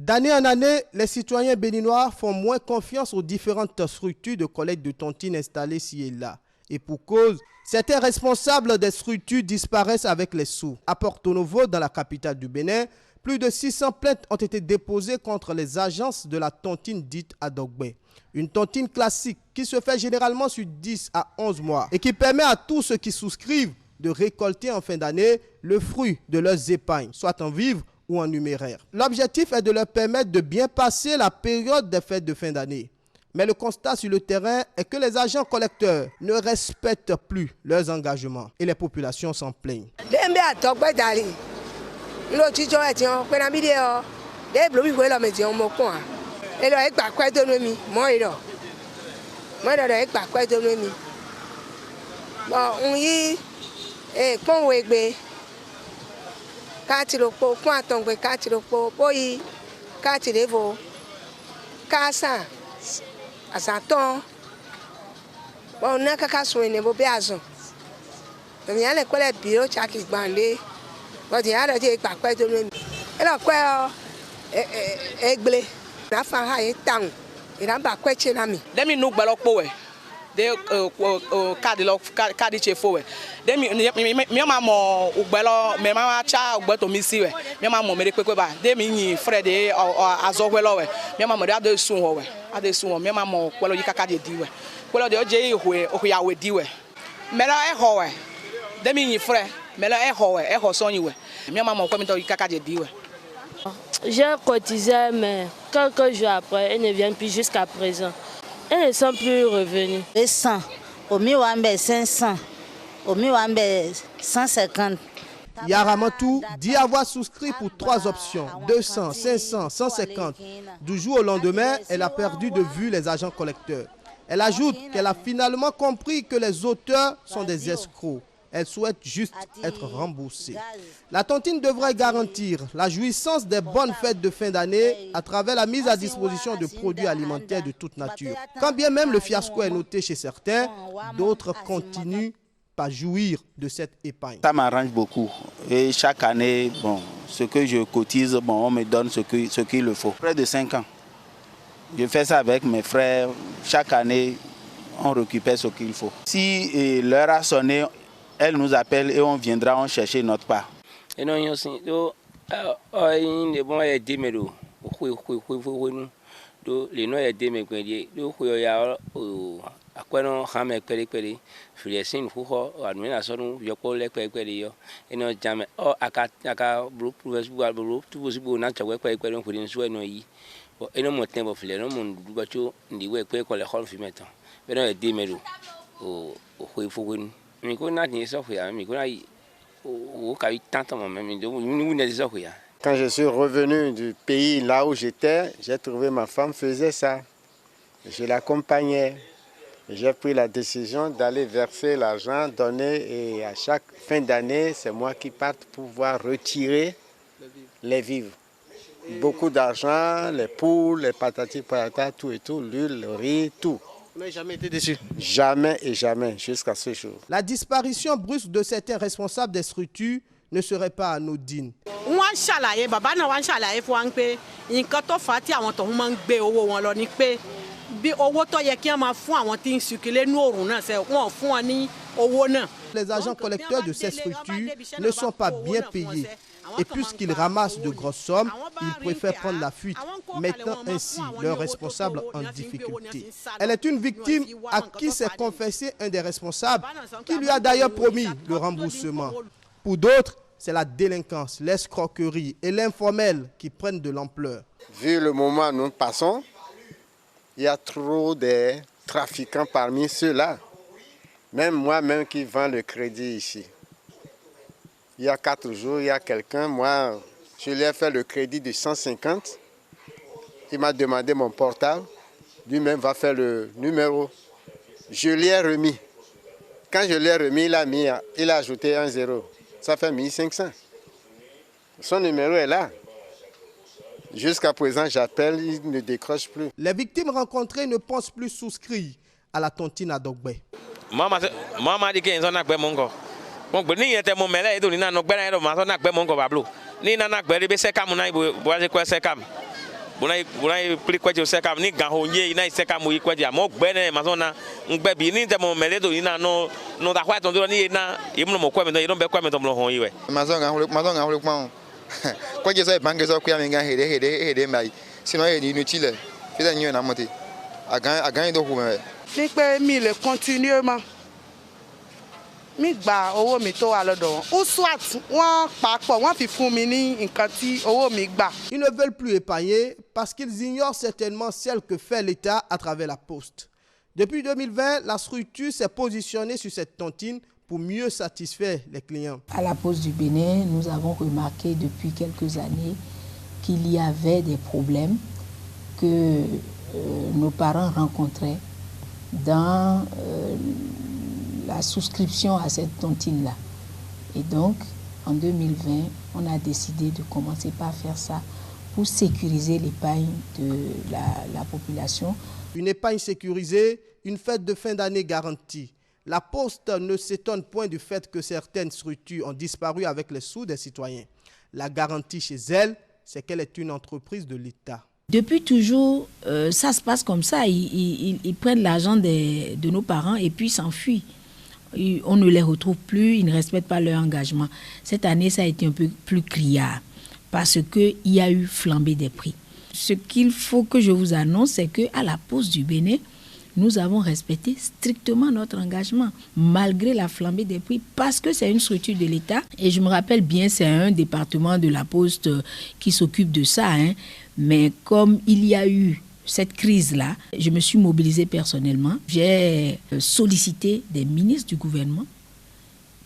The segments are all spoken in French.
D'année en année, les citoyens béninois font moins confiance aux différentes structures de collecte de tontines installées ci et là. Et pour cause, certains responsables des structures disparaissent avec les sous. À Porto Novo, dans la capitale du Bénin, plus de 600 plaintes ont été déposées contre les agences de la tontine dite Adogbe. Une tontine classique qui se fait généralement sur 10 à 11 mois et qui permet à tous ceux qui souscrivent de récolter en fin d'année le fruit de leurs épargnes, soit en vivre ou en numéraire. L'objectif est de leur permettre de bien passer la période des fêtes de fin d'année. Mais le constat sur le terrain est que les agents collecteurs ne respectent plus leurs engagements et les populations s'en plaignent. Katiloko, Kwantongwe, Katiloko, Boyi, Katilevo, Kasa, Asaton, bon, Nakakaswene, Bobiazo. Il y a les collègues bio, Chaki Bandé, but the other day, Paquet de Remy. Elle a quoi, Egble, Nafa High Town, il a pas question à me. Let me know Balopoe. De kadi chefo we de mi ma mo ugbelo me ma cha ugbeto mi si we mi ma mo me pepe ba de mi yin fred azowelo we mi ma mo de sun ho we ade sun ho mi ma mo kwelo yikaka de di we kwelo de oje ihwe okuya we di we me la e ho we de mi yin fred me la e ho so yin we mi ma mo kwelo yikaka de di we. J'ai cotisé mais quelques jours après ils ne viennent plus jusqu'à présent. Elles ne sont plus revenues. 100, au Miwambe 500, au Miwambe 150. Yaramatou dit avoir souscrit pour 3 options, 200, 500, 150. Du jour au lendemain, elle a perdu de vue les agents collecteurs. Elle ajoute qu'elle a finalement compris que les auteurs sont des escrocs. Elle souhaite juste être remboursée. La tontine devrait garantir la jouissance des bonnes fêtes de fin d'année à travers la mise à disposition de produits alimentaires de toute nature. Quand bien même le fiasco est noté chez certains, d'autres continuent par jouir de cette épargne. Ça m'arrange beaucoup. Et chaque année, bon, ce que je cotise, bon, on me donne ce qu'il le faut. Près de 5 ans. Je fais ça avec mes frères. Chaque année, on récupère ce qu'il faut. Si l'heure a sonné, elle nous appelle et on viendra en chercher notre part. Et non, il est bon à aider, mais les noms aidés, mais il y a à quoi non, ramé, péré, Fulessin, Fouho, Administration, Yoko, Péré, et non, jamais, oh, Aka, Brook, tout vous beau, natural, Péré, pour une soirée noyée. Et non, mon temps, Fulé, non, mon bateau, the way, Péré, pour les hall fumetant. Mais non, aider, mais au Fouin. Quand je suis revenu du pays là où j'étais, j'ai trouvé ma femme faisait ça. Je l'accompagnais. J'ai pris la décision d'aller verser l'argent, donner, et à chaque fin d'année, c'est moi qui parte pour pouvoir retirer les vivres. Beaucoup d'argent, les poules, les patatis, patatas, tout et tout, l'huile, le riz, tout. Vous n'avez jamais été déçu? Jamais et jamais, jusqu'à ce jour. La disparition brusque de certains responsables des structures ne serait pas anodine. Les agents collecteurs de ces structures ne sont pas bien payés. Et puisqu'ils ramassent de grosses sommes, ils préfèrent prendre la fuite, mettant ainsi leurs responsables en difficulté. Elle est une victime à qui s'est confessé un des responsables, qui lui a d'ailleurs promis le remboursement. Pour d'autres, c'est la délinquance, l'escroquerie et l'informel qui prennent de l'ampleur. Vu le moment où nous passons, il y a trop de trafiquants parmi ceux-là. Même moi-même qui vends le crédit ici. Il y a 4 jours, il y a quelqu'un, moi, je lui ai fait le crédit de 150. Il m'a demandé mon portable. Lui-même va faire le numéro. Je lui ai remis. Quand je lui ai remis, il a ajouté un 0. Ça fait 1500. Son numéro est là. Jusqu'à présent, j'appelle, il ne décroche plus. Les victimes rencontrées ne pensent plus souscrire à la tontine Adogbe. Maman dit qu'il y a un bon, ni était mon mêlé, et tout, ni n'a pas de maçon, n'a pas mon cobablo. Ni n'a pas de secam, n'a pas de quoi secam. buna pli kwaji se kam ni gan honye ina se kam yi kwaji amo gbene mazona ngbe bi ni te mo meledo ina no da kwa ton do ni na imno mo kwa me do ino be kwa me do mo hon yi we mazonga hole kwa kwaji se bange so kwa me gan hede mai sinon e inutile fi nyo na monter agan do ku me ni pe mi le continuellement mi gba owó mi tó wà lọ́dọ̀ wọn ó swat wọ́n papọ̀ wọ́n fi fún mi ní nǹkan tí owó mi gbà. Ils ne veulent plus épargner parce qu'ils ignorent certainement celle que fait l'État à travers la poste. Depuis 2020, la structure s'est positionnée sur cette tontine pour mieux satisfaire les clients. À la Poste du Bénin, nous avons remarqué depuis quelques années qu'il y avait des problèmes que nos parents rencontraient dans la souscription à cette tontine-là. Et donc, en 2020, on a décidé de commencer par faire ça pour sécuriser l'épargne de la population. Une épargne sécurisée, une fête de fin d'année garantie. La Poste ne s'étonne point du fait que certaines structures ont disparu avec les sous des citoyens. La garantie chez elle, c'est qu'elle est une entreprise de l'État. Depuis toujours, ça se passe comme ça. Ils prennent l'argent de nos parents et puis s'enfuient. On ne les retrouve plus, ils ne respectent pas leur engagement. Cette année, ça a été un peu plus criard parce qu'il y a eu flambée des prix. Ce qu'il faut que je vous annonce, c'est qu'à la Poste du Bénin, nous avons respecté strictement notre engagement, malgré la flambée des prix, parce que c'est une structure de l'État. Et je me rappelle bien, c'est un département de la Poste qui s'occupe de ça. Mais comme il y a eu cette crise-là, je me suis mobilisée personnellement. J'ai sollicité des ministres du gouvernement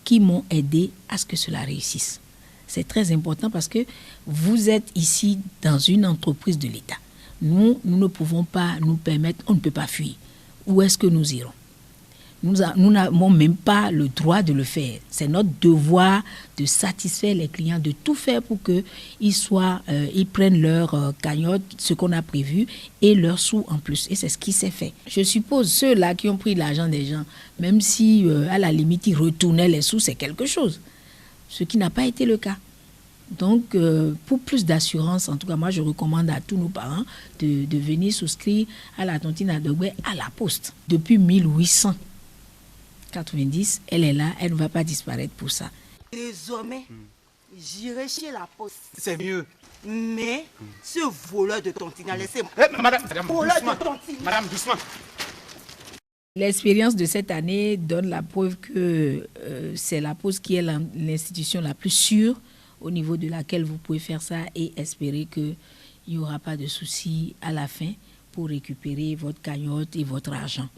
qui m'ont aidé à ce que cela réussisse. C'est très important parce que vous êtes ici dans une entreprise de l'État. Nous ne pouvons pas nous permettre, on ne peut pas fuir. Où est-ce que nous irons? Nous n'avons même pas le droit de le faire. C'est notre devoir de satisfaire les clients, de tout faire pour qu'ils prennent leur cagnotte, ce qu'on a prévu, et leurs sous en plus. Et c'est ce qui s'est fait. Je suppose ceux-là qui ont pris l'argent des gens, même si à la limite ils retournaient les sous, c'est quelque chose. Ce qui n'a pas été le cas. Donc, pour plus d'assurance, en tout cas, moi, je recommande à tous nos parents de venir souscrire à la tontine Adogbe à la Poste. Depuis 1890, elle est là, elle ne va pas disparaître pour ça. Désormais, j'irai chez la Poste. C'est mieux. Mais ce voleur de tontine, laissez-moi. Madame, Madame, doucement. L'expérience de cette année donne la preuve que c'est la Poste qui est l'institution la plus sûre au niveau de laquelle vous pouvez faire ça et espérer qu'il n'y aura pas de soucis à la fin pour récupérer votre cagnotte et votre argent.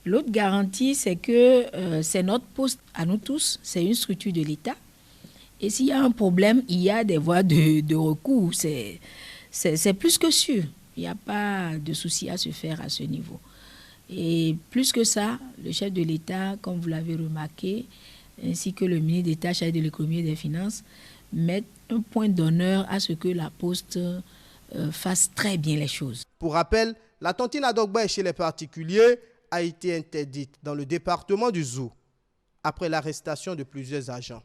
L'autre garantie, c'est que c'est notre poste à nous tous, c'est une structure de l'État. Et s'il y a un problème, il y a des voies de recours. C'est plus que sûr. Il n'y a pas de souci à se faire à ce niveau. Et plus que ça, le chef de l'État, comme vous l'avez remarqué, ainsi que le ministre d'État chargé de l'économie et des finances, mettent un point d'honneur à ce que la Poste fasse très bien les choses. Pour rappel, la tontine Adogbe chez les particuliers a été interdite dans le département du Zou après l'arrestation de plusieurs agents.